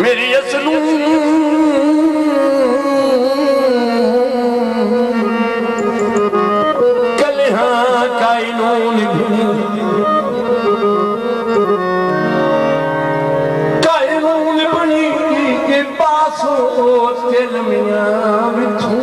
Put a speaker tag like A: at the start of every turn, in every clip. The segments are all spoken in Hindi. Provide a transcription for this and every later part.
A: मेरी असलू कलिहा कायनून कायनून बनी के पास हो दिल मियां बिछू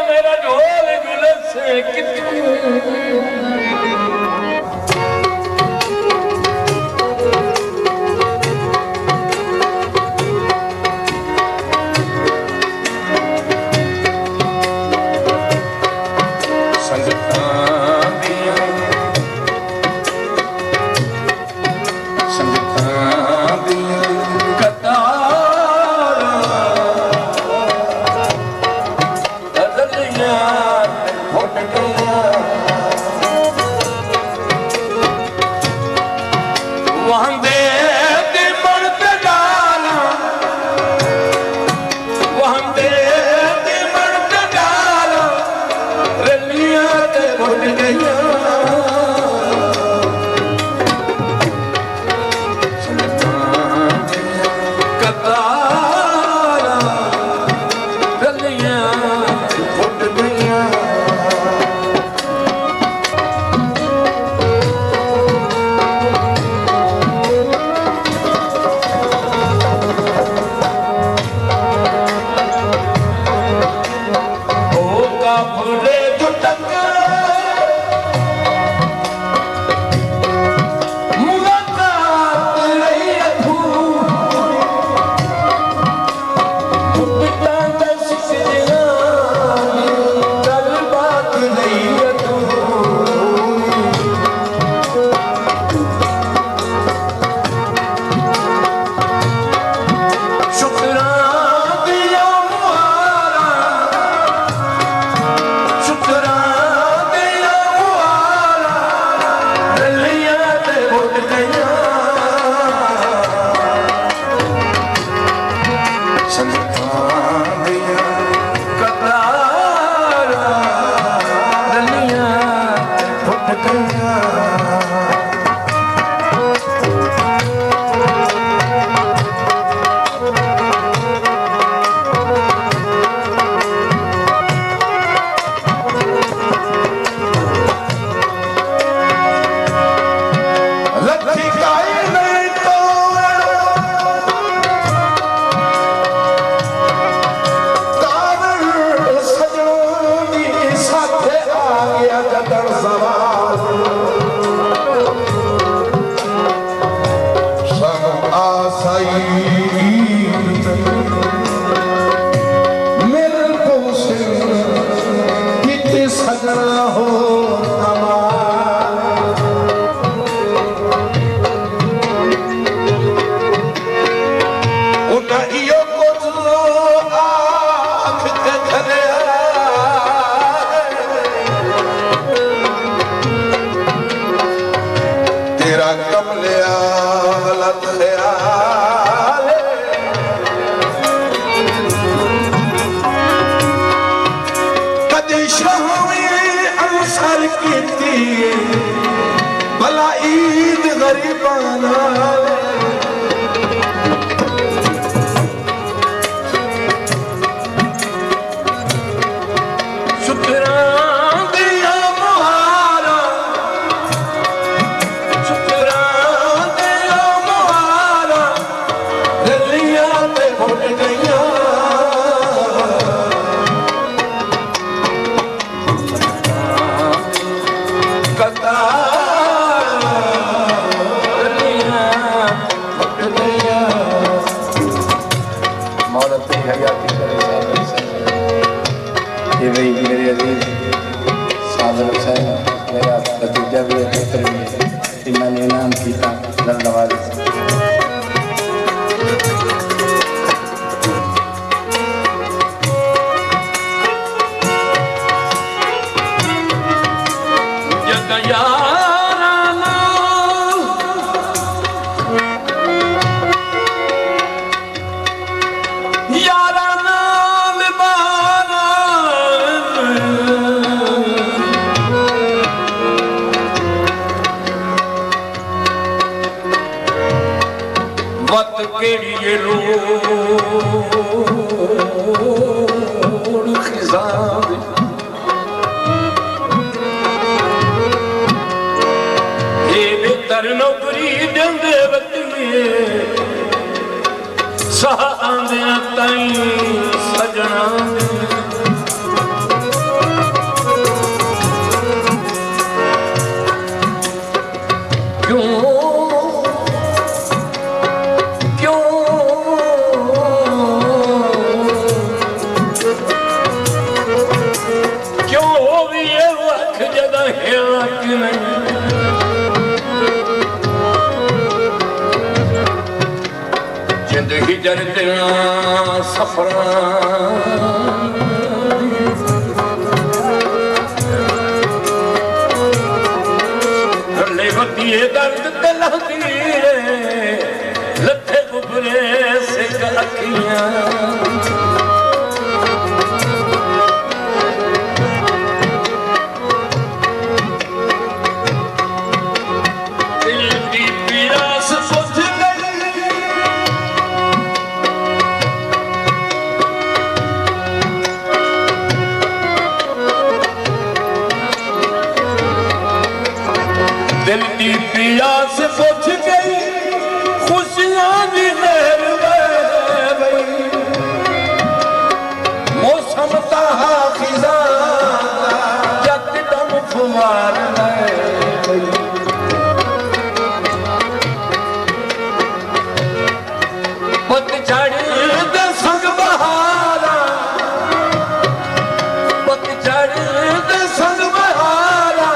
A: मेरा ढोल जुलस भला ईद गरीबाना
B: मौला तेरी हयाती करे ये भाई मेरे अजीज सादर हुसैन मेरा भतीजा भी इन्होंने इनाम किया लड़नवाली
A: नौकरी देंदे सजना क्यों क्यों क्यों भी ये वक्त जदा है कि नहीं जिंदगी जरदियां सफरां रले बतिए दर्द तलहती लथे उभरे से अखियां दिल की पीड़ा से बुझ दिल की पिया से पूछ गई खुशियां भी लहर गई मौसम तहा खिजा यकदम फुमार गई पतझड़ दे संग बहारा पतझड़ दे संग बहारा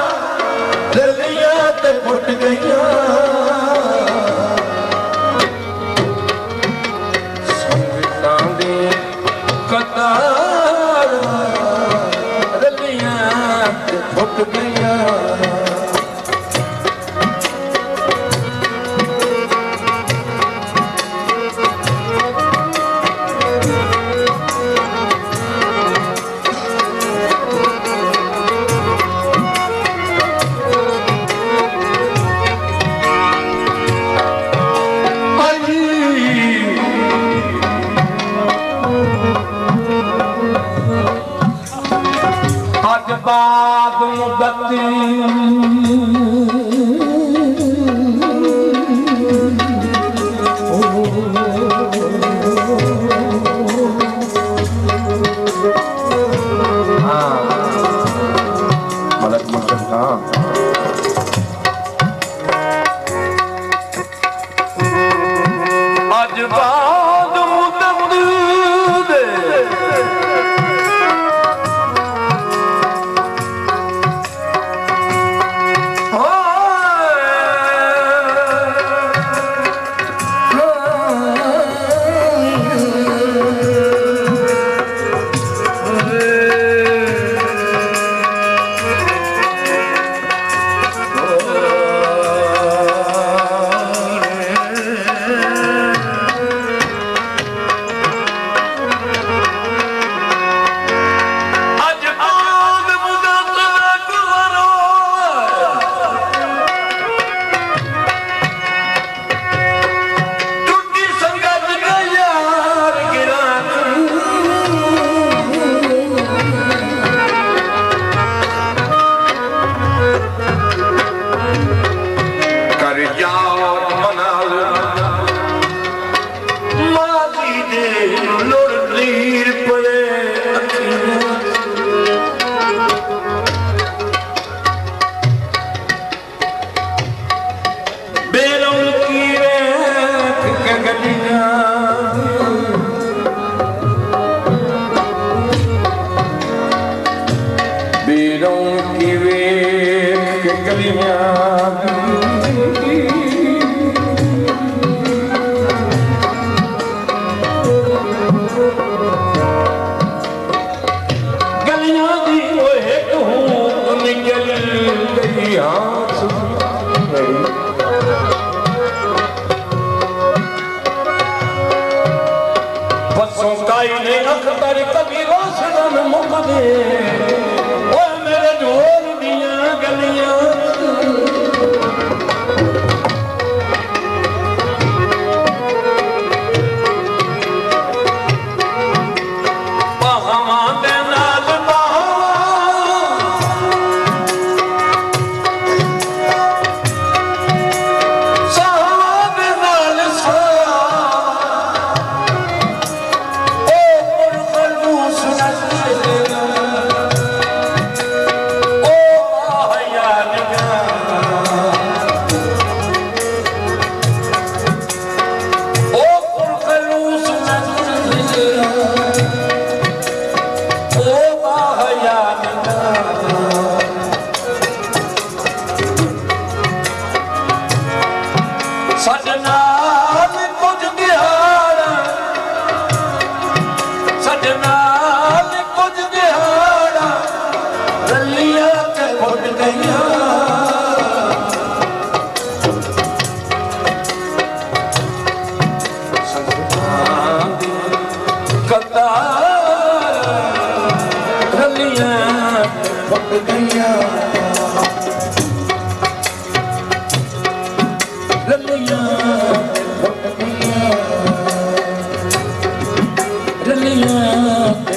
A: दिलियां ते फुट गईयां संगतां दे कतार दिलियां ते फुट गईयां बाद मुद्दत हाँ मदद मदद हाँ आज बाद मुद्दत गलियां दी वो एक हूं निकल गई हाथ बसों काई ने अखबार कभी रोशन मुक दे ओ मेरे ढोल दियां गलियां
B: रलियां